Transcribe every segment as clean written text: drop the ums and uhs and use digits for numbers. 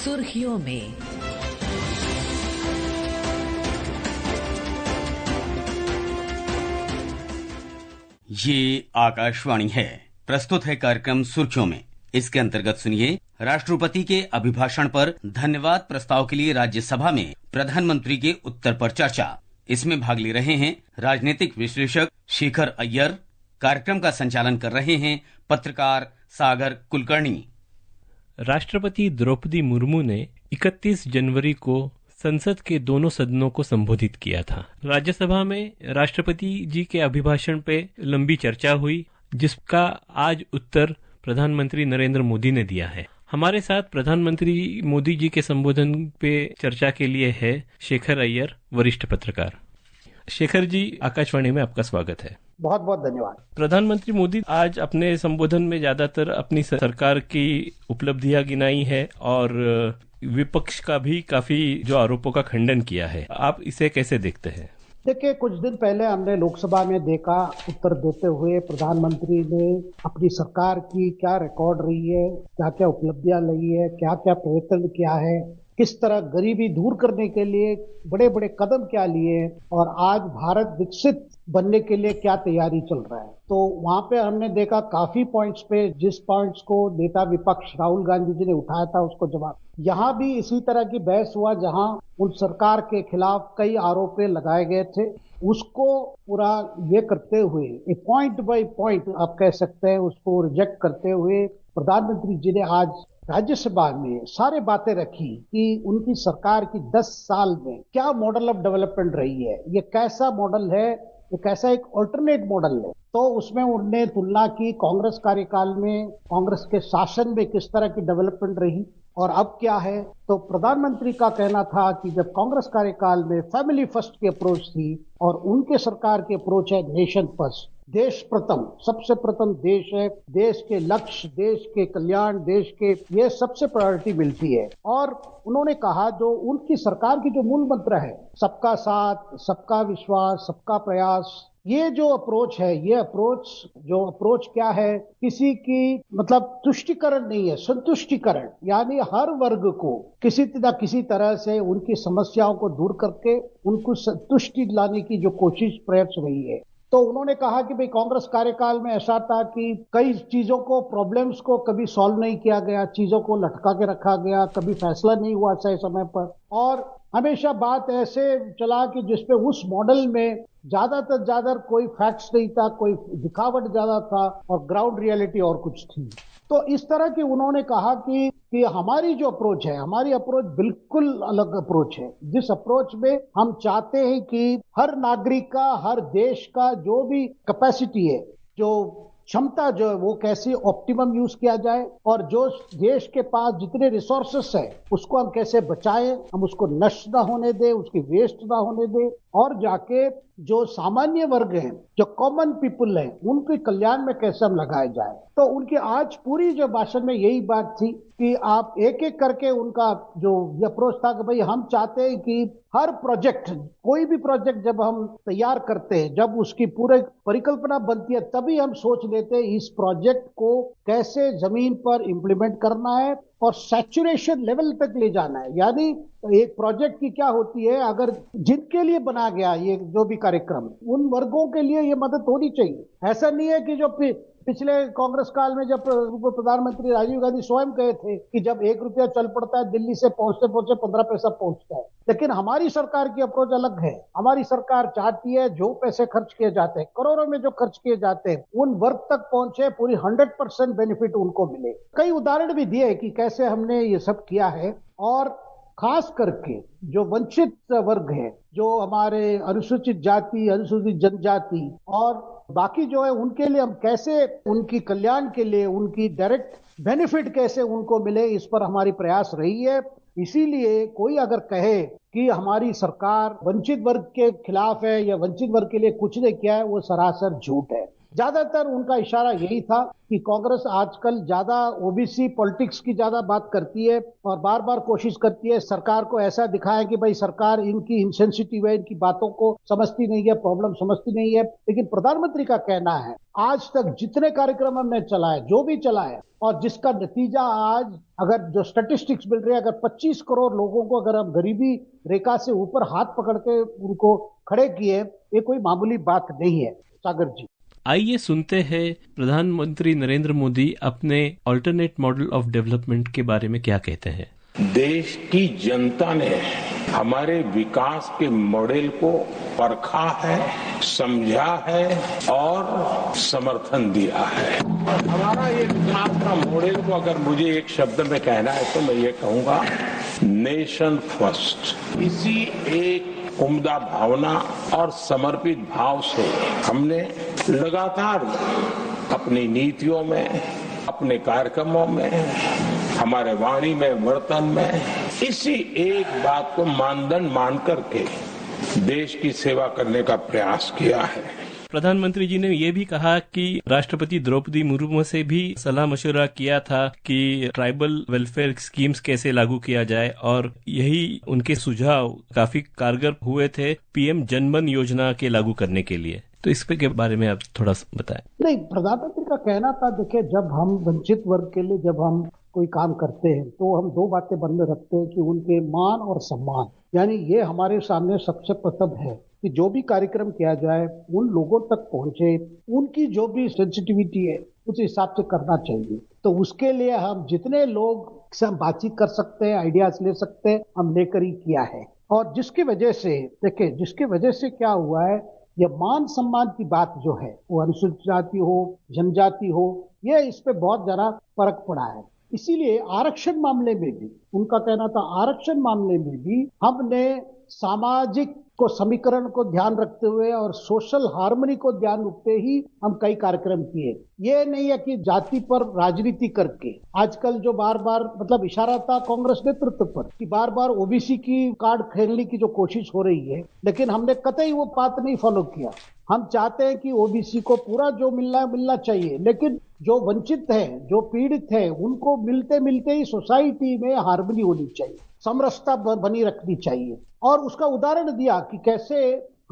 सुर्खियों में। ये आकाशवाणी है। प्रस्तुत है कार्यक्रम सुर्खियों में। इसके अंतर्गत सुनिए राष्ट्रपति के अभिभाषण पर धन्यवाद प्रस्ताव के लिए राज्यसभा में प्रधानमंत्री के उत्तर पर चर्चा। इसमें भाग ले रहे हैं राजनीतिक विश्लेषक शेखर अय्यर। कार्यक्रम का संचालन कर रहे हैं पत्रकार सागर कुलकर्णी। राष्ट्रपति द्रौपदी मुर्मू ने 31 जनवरी को संसद के दोनों सदनों को संबोधित किया था। राज्यसभा में राष्ट्रपति जी के अभिभाषण पे लंबी चर्चा हुई, जिसका आज उत्तर प्रधानमंत्री नरेंद्र मोदी ने दिया है। हमारे साथ प्रधानमंत्री मोदी जी के संबोधन पे चर्चा के लिए है शेखर अय्यर, वरिष्ठ पत्रकार। शेखर जी, आकाशवाणी में आपका स्वागत है। बहुत बहुत धन्यवाद। प्रधानमंत्री मोदी आज अपने संबोधन में ज्यादातर अपनी सरकार की उपलब्धियां गिनाई है और विपक्ष का भी काफी जो आरोपों का खंडन किया है। आप इसे कैसे देखते हैं? देखिए, कुछ दिन पहले हमने लोकसभा में देखा, उत्तर देते हुए प्रधानमंत्री ने अपनी सरकार की क्या रिकॉर्ड रही है, क्या क्या उपलब्धियां ली है, क्या क्या प्रयत्न किया है, किस तरह गरीबी दूर करने के लिए बड़े बड़े कदम क्या लिए और आज भारत विकसित बनने के लिए क्या तैयारी चल रहा है। तो वहां पे हमने देखा काफी पॉइंट्स पे, जिस पॉइंट्स को नेता विपक्ष राहुल गांधी जी ने उठाया था उसको जवाब। यहाँ भी इसी तरह की बहस हुआ, जहां उन सरकार के खिलाफ कई आरोप लगाए गए थे, उसको पूरा ये करते हुए एक पॉइंट बाय पॉइंट आप कह सकते हैं उसको रिजेक्ट करते हुए प्रधानमंत्री जी ने आज राज्यसभा में सारे बातें रखी कि उनकी सरकार की 10 साल में क्या मॉडल ऑफ डेवलपमेंट रही है, ये कैसा मॉडल है, ये कैसा एक अल्टरनेट मॉडल है। तो उसमें उन्होंने तुलना की कांग्रेस कार्यकाल में, कांग्रेस के शासन में किस तरह की डेवलपमेंट रही और अब क्या है। तो प्रधानमंत्री का कहना था कि जब कांग्रेस कार्यकाल में फैमिली फर्स्ट की अप्रोच थी और उनके सरकार की अप्रोच है नेशन फर्स्ट, देश प्रथम, सबसे प्रथम देश है, देश के लक्ष्य, देश के कल्याण, देश के ये सबसे प्रायोरिटी मिलती है। और उन्होंने कहा जो उनकी सरकार की जो मूल मंत्र है, सबका साथ, सबका विश्वास, सबका प्रयास, ये जो अप्रोच है, ये अप्रोच क्या है, किसी की मतलब तुष्टिकरण नहीं है, संतुष्टिकरण, यानी हर वर्ग को किसी न किसी तरह से उनकी समस्याओं को दूर करके उनको संतुष्टि लाने की जो कोशिश प्रयत्न रही है। तो उन्होंने कहा कि भाई कांग्रेस कार्यकाल में ऐसा था कि कई चीजों को, प्रॉब्लम्स को कभी सॉल्व नहीं किया गया, चीजों को लटका के रखा गया, कभी फैसला नहीं हुआ सही समय पर, और हमेशा बात ऐसे चला कि जिसपे उस मॉडल में ज्यादा कोई फैक्ट्स नहीं था, कोई दिखावट ज्यादा था और ग्राउंड रियलिटी और कुछ थी। तो इस तरह की उन्होंने कहा कि हमारी जो अप्रोच है, हमारी अप्रोच बिल्कुल अलग अप्रोच है, जिस अप्रोच में हम चाहते हैं कि हर नागरिक का, हर देश का जो भी कैपेसिटी है, जो क्षमता जो है, वो कैसे ऑप्टिमम यूज किया जाए और जो देश के पास जितने रिसोर्सेस है उसको हम कैसे बचाएं, हम उसको नष्ट ना होने दें, उसकी वेस्ट ना होने दें, और जाके जो सामान्य वर्ग हैं, जो कॉमन पीपल हैं, उनके कल्याण में कैसे हम लगाए जाए। तो उनकी आज पूरी जो भाषण में यही बात थी कि आप एक एक करके उनका जो अप्रोच था कि भाई हम चाहते हैं कि हर प्रोजेक्ट, कोई भी प्रोजेक्ट जब हम तैयार करते हैं, जब उसकी पूरी परिकल्पना बनती है, तभी हम सोच लेते हैं इस प्रोजेक्ट को कैसे जमीन पर इंप्लीमेंट करना है और सैचुरेशन लेवल तक ले जाना है। यानी एक प्रोजेक्ट की क्या होती है, अगर जिनके लिए बना गया ये जो भी कार्यक्रम, उन वर्गों के लिए ये मदद होनी चाहिए। ऐसा नहीं है कि जो पिछले कांग्रेस काल में जब प्रधानमंत्री राजीव गांधी स्वयं कहे थे कि जब 1 रुपया चल पड़ता है दिल्ली से पहुंचते पहुंचते 15 पैसा पहुंचता है। लेकिन हमारी सरकार की अप्रोच अलग है। हमारी सरकार चाहती है जो पैसे खर्च किए जाते हैं, करोड़ों में जो खर्च किए जाते हैं, उन वर्ग तक पहुंचे, पूरी 100% बेनिफिट उनको मिले। कई उदाहरण भी दिए कि कैसे हमने ये सब किया है, और खास करके जो वंचित वर्ग है, जो हमारे अनुसूचित जाति, अनुसूचित जनजाति और बाकी जो है, उनके लिए हम कैसे उनकी कल्याण के लिए उनकी डायरेक्ट बेनिफिट कैसे उनको मिले, इस पर हमारी प्रयास रही है। इसीलिए कोई अगर कहे कि हमारी सरकार वंचित वर्ग के खिलाफ है या वंचित वर्ग के लिए कुछ नहीं किया है, वो सरासर झूठ है। ज्यादातर उनका इशारा यही था कि कांग्रेस आजकल ज्यादा ओबीसी पॉलिटिक्स की ज्यादा बात करती है और बार बार कोशिश करती है सरकार को ऐसा दिखाए कि भाई सरकार इनकी इनसेंसिटिव है, इनकी बातों को समझती नहीं है, प्रॉब्लम समझती नहीं है। लेकिन प्रधानमंत्री का कहना है आज तक जितने कार्यक्रम हमने चलाए, जो भी चलाए, और जिसका नतीजा आज अगर जो स्टैटिस्टिक्स मिल रहे हैं, अगर 25 करोड़ लोगों को अगर हम गरीबी रेखा से ऊपर हाथ पकड़ के उनको खड़े किए, ये कोई मामूली बात नहीं है। सागर जी, आइए सुनते हैं प्रधानमंत्री नरेंद्र मोदी अपने अल्टरनेट मॉडल ऑफ डेवलपमेंट के बारे में क्या कहते हैं। देश की जनता ने हमारे विकास के मॉडल को परखा है, समझा है और समर्थन दिया है। हमारा ये विकास का मॉडल को अगर मुझे एक शब्द में कहना है तो मैं ये कहूंगा, नेशन फर्स्ट। इसी एक उम्दा भावना और समर्पित भाव से हमने लगातार अपनी नीतियों में, अपने कार्यक्रमों में, हमारे वाणी में, वर्तन में इसी एक बात को मानदंड मान करके देश की सेवा करने का प्रयास किया है। प्रधानमंत्री जी ने ये भी कहा कि राष्ट्रपति द्रौपदी मुर्मू से भी सलाह मशवरा किया था कि ट्राइबल वेलफेयर स्कीम्स कैसे लागू किया जाए, और यही उनके सुझाव काफी कारगर हुए थे पीएम जनमन योजना के लागू करने के लिए। तो इस पे के बारे में आप थोड़ा बताएं। नहीं, प्रधानमंत्री का कहना था, देखिए जब हम वंचित वर्ग के लिए जब हम कोई काम करते हैं तो हम दो बातें मन में रखते हैं कि उनके मान और सम्मान, यानी ये हमारे सामने सबसे प्रथम है कि जो भी कार्यक्रम किया जाए उन लोगों तक पहुंचे, उनकी जो भी सेंसिटिविटी है उस हिसाब से करना चाहिए। तो उसके लिए हम जितने लोग से हम बातचीत कर सकते हैं, आइडियाज ले सकते हैं, हम लेकर ही किया है। और जिसकी वजह से देखिए, जिसकी वजह से क्या हुआ है, ये मान सम्मान की बात जो है, वो अनुसूचित जाति हो, जनजाति हो, ये इस पे बहुत ज्यादा फर्क पड़ा है। इसीलिए आरक्षण मामले में भी उनका कहना था, आरक्षण मामले में भी हमने सामाजिक को समीकरण को ध्यान रखते हुए और सोशल हार्मनी को ध्यान रखते ही हम कई कार्यक्रम किए। ये नहीं है कि जाति पर राजनीति करके आजकल जो बार बार मतलब इशारा था कांग्रेस नेतृत्व पर कि बार बार ओबीसी की कार्ड खेलने की जो कोशिश हो रही है, लेकिन हमने कतई वो बात नहीं फॉलो किया। हम चाहते हैं कि ओबीसी को पूरा जो मिलना चाहिए, लेकिन जो वंचित है, जो पीड़ित है, उनको मिलते मिलते ही सोसाइटी में हार्मनी होनी चाहिए, समरसता बनी रखनी चाहिए। और उसका उदाहरण दिया कि कैसे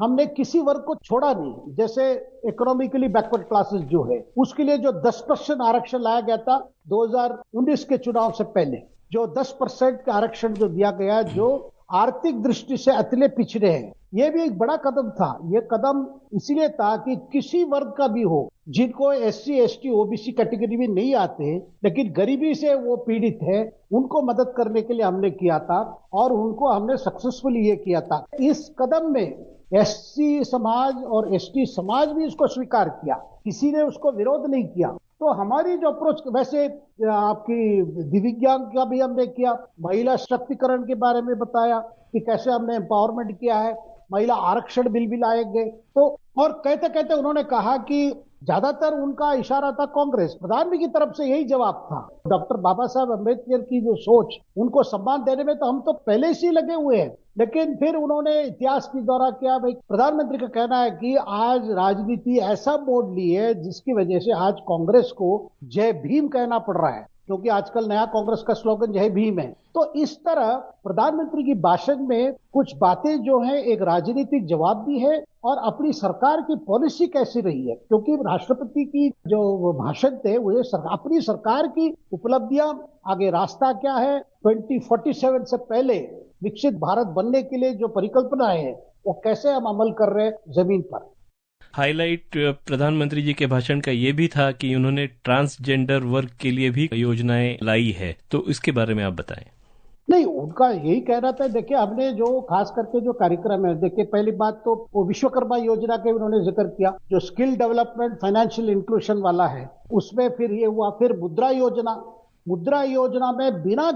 हमने किसी वर्ग को छोड़ा नहीं। जैसे इकोनॉमिकली बैकवर्ड क्लासेस जो है, उसके लिए जो 10% आरक्षण लाया गया था 2019 के चुनाव से पहले, जो 10% का आरक्षण जो दिया गया, जो आर्थिक दृष्टि से अतले पिछड़े हैं, ये भी एक बड़ा कदम था। ये कदम इसलिए था कि किसी वर्ग का भी हो, जिनको एससी, एसटी, ओबीसी कैटेगरी में नहीं आते लेकिन गरीबी से वो पीड़ित है, उनको मदद करने के लिए हमने किया था और उनको हमने सक्सेसफुली ये किया था। इस कदम में एससी समाज और एसटी समाज भी इसको स्वीकार किया, किसी ने उसको विरोध नहीं किया। तो हमारी जो अप्रोच, वैसे आपकी दिव्यांग का भी हमने किया, महिला सशक्तिकरण के बारे में बताया कि कैसे हमने एम्पावरमेंट किया है, महिला आरक्षण बिल भी लाए गए। तो और कहते कहते उन्होंने कहा कि ज्यादातर उनका इशारा था कांग्रेस, प्रधानमंत्री की तरफ से यही जवाब था। डॉक्टर बाबा साहब अम्बेडकर की जो सोच, उनको सम्मान देने में तो हम तो पहले से ही लगे हुए हैं, लेकिन फिर उन्होंने इतिहास की दौरा किया। भाई, प्रधानमंत्री का कहना है कि आज राजनीति ऐसा मोड़ ली है जिसकी वजह से आज कांग्रेस को जय भीम कहना पड़ रहा है, क्योंकि आजकल नया कांग्रेस का स्लोगन जय भीम है। तो इस तरह प्रधानमंत्री की भाषण में कुछ बातें जो है एक राजनीतिक जवाब भी है और अपनी सरकार की पॉलिसी कैसी रही है, क्योंकि राष्ट्रपति की जो भाषण थे वो अपनी सरकार की उपलब्धियां, आगे रास्ता क्या है, 2047 से पहले विकसित भारत बनने के लिए जो परिकल्पनाएं हैं वो कैसे हम अमल कर रहे हैं जमीन पर। हाईलाइट प्रधानमंत्री जी के भाषण का ये भी था कि उन्होंने ट्रांसजेंडर वर्ग के लिए भी योजनाएं लाई है, तो इसके बारे में आप बताएं। नहीं, उनका यही कहना था। देखिए, हमने जो खास करके जो कार्यक्रम है, देखिए पहली बात तो वो विश्वकर्मा योजना के उन्होंने जिक्र किया, जो स्किल डेवलपमेंट फाइनेंशियल इंक्लूजन वाला है, उसमें फिर ये हुआ। फिर मुद्रा योजना में बिना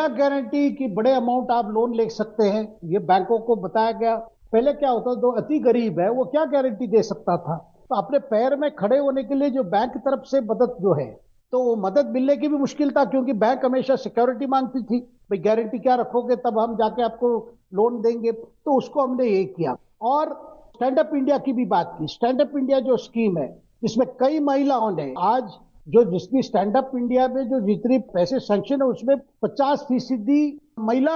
गारंटी की बड़े अमाउंट आप लोन ले सकते हैं, ये बैंकों को बताया गया। पहले क्या होता था, जो अति गरीब है वो क्या गारंटी दे सकता था, तो अपने पैर में खड़े होने के लिए जो बैंक तरफ से मदद जो है, तो वो मदद मिलने की भी मुश्किल था, क्योंकि बैंक हमेशा सिक्योरिटी मांगती थी, भाई गारंटी क्या रखोगे तब हम जाके आपको लोन देंगे। तो उसको हमने ये किया। और स्टैंड अप इंडिया की भी बात की। स्टैंड अप इंडिया जो स्कीम है, इसमें कई महिलाओं ने आज जो जिसकी स्टैंड अप इंडिया में जो जितनी पैसे सैंक्शन है उसमें 50% महिला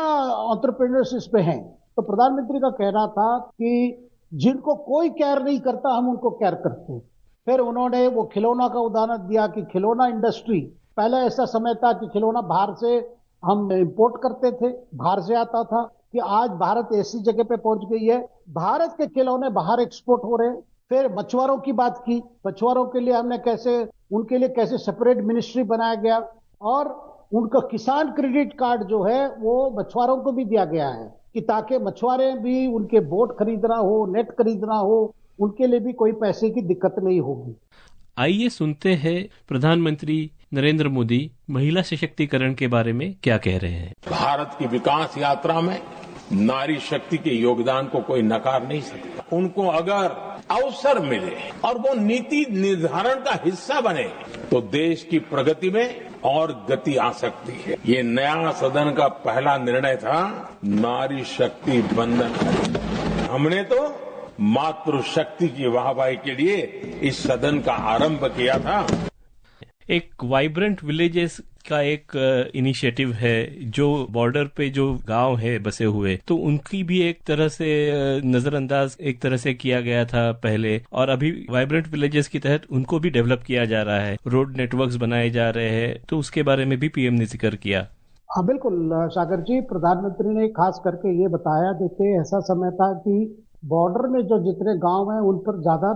एंटरप्रेन्योर्स इसमें हैं। तो प्रधानमंत्री का कहना था कि जिनको कोई केयर नहीं करता हम उनको केयर करते हैं। फिर उन्होंने वो खिलौना का उदाहरण दिया कि खिलौना इंडस्ट्री, पहले ऐसा समय था कि खिलौना बाहर से हम इंपोर्ट करते थे, बाहर से आता था, कि आज भारत ऐसी जगह पे पहुंच गई है भारत के खिलौने बाहर एक्सपोर्ट हो रहे हैं। फिर मछुआरों की बात की, मछुआरों के लिए हमने उनके लिए कैसे सेपरेट मिनिस्ट्री बनाया गया और उनका किसान क्रेडिट कार्ड जो है वो मछुआरों को भी दिया गया है कि ताकि मछुआरे भी उनके बोट खरीदना हो, नेट खरीदना हो, उनके लिए भी कोई पैसे की दिक्कत नहीं होगी। आइए सुनते हैं प्रधानमंत्री नरेंद्र मोदी महिला सशक्तिकरण के बारे में क्या कह रहे हैं। भारत की विकास यात्रा में नारी शक्ति के योगदान को कोई नकार नहीं सकता। उनको अगर अवसर मिले और वो नीति निर्धारण का हिस्सा बने तो देश की प्रगति में और गति आ सकती है। ये नया सदन का पहला निर्णय था नारी शक्ति वंदन। हमने तो मातृशक्ति की वाहवाही के लिए इस सदन का आरंभ किया था। एक वाइब्रेंट विलेजेस का एक इनिशिएटिव है जो बॉर्डर पे जो गांव है बसे हुए, तो उनकी भी एक तरह से नजरअंदाज एक तरह से किया गया था पहले, और अभी वाइब्रेंट विलेजेस के तहत उनको भी डेवलप किया जा रहा है, रोड नेटवर्क्स बनाए जा रहे हैं, तो उसके बारे में भी पीएम ने जिक्र किया। हाँ बिल्कुल सागर जी, प्रधानमंत्री ने खास करके ये बताया, देखिए ऐसा समय था कि बॉर्डर में जो जितने गांव हैं उन पर ज्यादा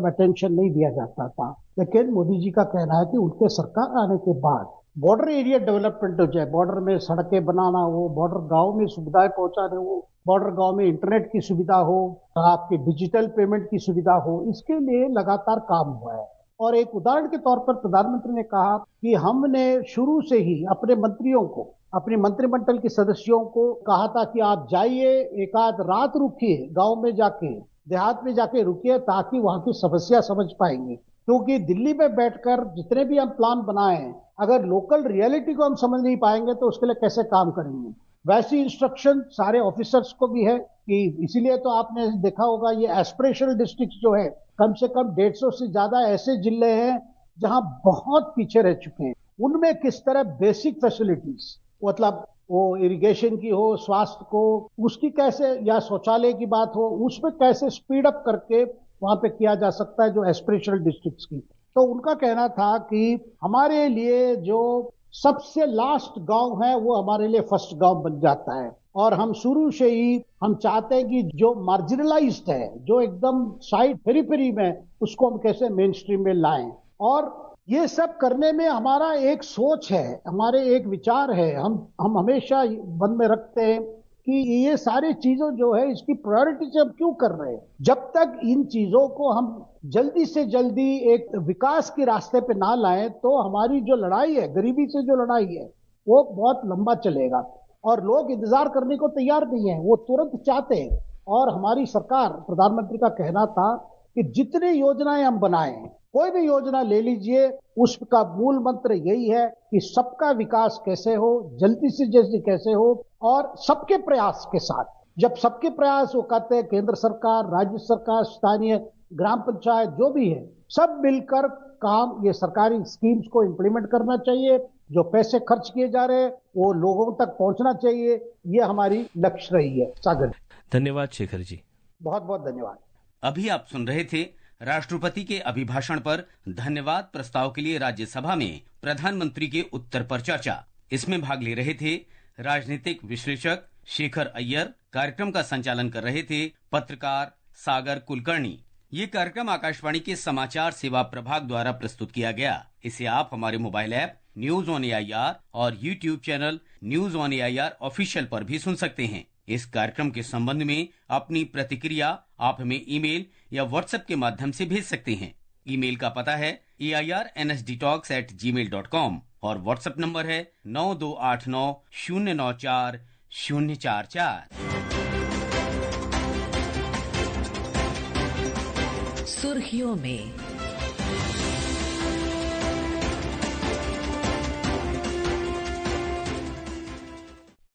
अटेंशन नहीं दिया जाता था, लेकिन मोदी जी का कहना है कि उनके सरकार आने के बाद बॉर्डर एरिया डेवलपमेंट हो जाए, बॉर्डर में सड़कें बनाना हो, बॉर्डर गांव में सुविधाएं पहुंचाने हो, बॉर्डर गांव में इंटरनेट की सुविधा हो, आपकी डिजिटल पेमेंट की सुविधा हो, इसके लिए लगातार काम हुआ है। और एक उदाहरण के तौर पर प्रधानमंत्री ने कहा कि हमने शुरू से ही अपने मंत्रियों को, अपने मंत्रिमंडल के सदस्यों को कहा था कि आप जाइए, एक आध रात रुकिए, गांव में जाके, देहात में जाके रुकिए, ताकि वहां की समस्या समझ पाएंगे। क्योंकि दिल्ली में बैठकर जितने भी हम प्लान बनाए, अगर लोकल रियलिटी को हम समझ नहीं पाएंगे तो उसके लिए कैसे काम करेंगे। वैसी इंस्ट्रक्शन सारे ऑफिसर्स को भी है कि इसीलिए तो आपने देखा होगा ये एस्पिरेशनल डिस्ट्रिक्ट जो है, कम से कम 150 से ज्यादा ऐसे जिले हैं जहां बहुत पीछे रह चुके हैं। उनमें किस तरह बेसिक फैसिलिटीज, मतलब वो इरिगेशन की हो, स्वास्थ्य को उसकी कैसे, या शौचालय की बात हो, उसमें कैसे स्पीड अप करके वहां पे किया जा सकता है, जो एस्पिरेशनल डिस्ट्रिक्ट्स की। तो उनका कहना था कि हमारे लिए जो सबसे लास्ट गांव है वो हमारे लिए फर्स्ट गांव बन जाता है, और हम शुरू से ही हम चाहते हैं कि जो मार्जिनलाइज्ड है, जो एकदम साइड पेरिफेरी में, उसको हम कैसे मेन स्ट्रीम में लाएं। और ये सब करने में हमारा एक सोच है, हमारे एक विचार है, हम हमेशा मन में रखते हैं कि ये सारी चीजों जो है इसकी प्रायोरिटी से हम क्यों कर रहे हैं। जब तक इन चीजों को हम जल्दी से जल्दी एक विकास के रास्ते पे ना लाएं तो हमारी जो लड़ाई है, गरीबी से जो लड़ाई है, वो बहुत लंबा चलेगा और लोग इंतजार करने को तैयार नहीं है, वो तुरंत चाहते हैं। और हमारी सरकार, प्रधानमंत्री का कहना था कि जितनी योजनाएं हम बनाएं, कोई भी योजना ले लीजिए, उसका मूल मंत्र यही है कि सबका विकास कैसे हो, जल्दी से जल्दी कैसे हो, और सबके प्रयास के साथ। जब सबके प्रयास वो कहते हैं, केंद्र सरकार, राज्य सरकार, स्थानीय ग्राम पंचायत जो भी है, सब मिलकर काम, ये सरकारी स्कीम्स को इम्प्लीमेंट करना चाहिए, जो पैसे खर्च किए जा रहे हैं वो लोगों तक पहुंचना चाहिए, ये हमारी लक्ष्य रही है। सागर, धन्यवाद शेखर जी, बहुत बहुत धन्यवाद। अभी आप सुन रहे थे राष्ट्रपति के अभिभाषण पर धन्यवाद प्रस्ताव के लिए राज्यसभा में प्रधानमंत्री के उत्तर पर चर्चा। इसमें भाग ले रहे थे राजनीतिक विश्लेषक शेखर अय्यर, कार्यक्रम का संचालन कर रहे थे पत्रकार सागर कुलकर्णी। ये कार्यक्रम आकाशवाणी के समाचार सेवा प्रभाग द्वारा प्रस्तुत किया गया। इसे आप हमारे mobile app news on AIR और YouTube channel news on AIR official पर भी सुन सकते हैं। इस कार्यक्रम के संबंध में अपनी प्रतिक्रिया आप हमें ईमेल या व्हाट्सएप के माध्यम से भेज सकते हैं। ईमेल का पता है airnsdtalks@gmail.com और व्हाट्सएप नंबर है 9289094044। सुर्खियों में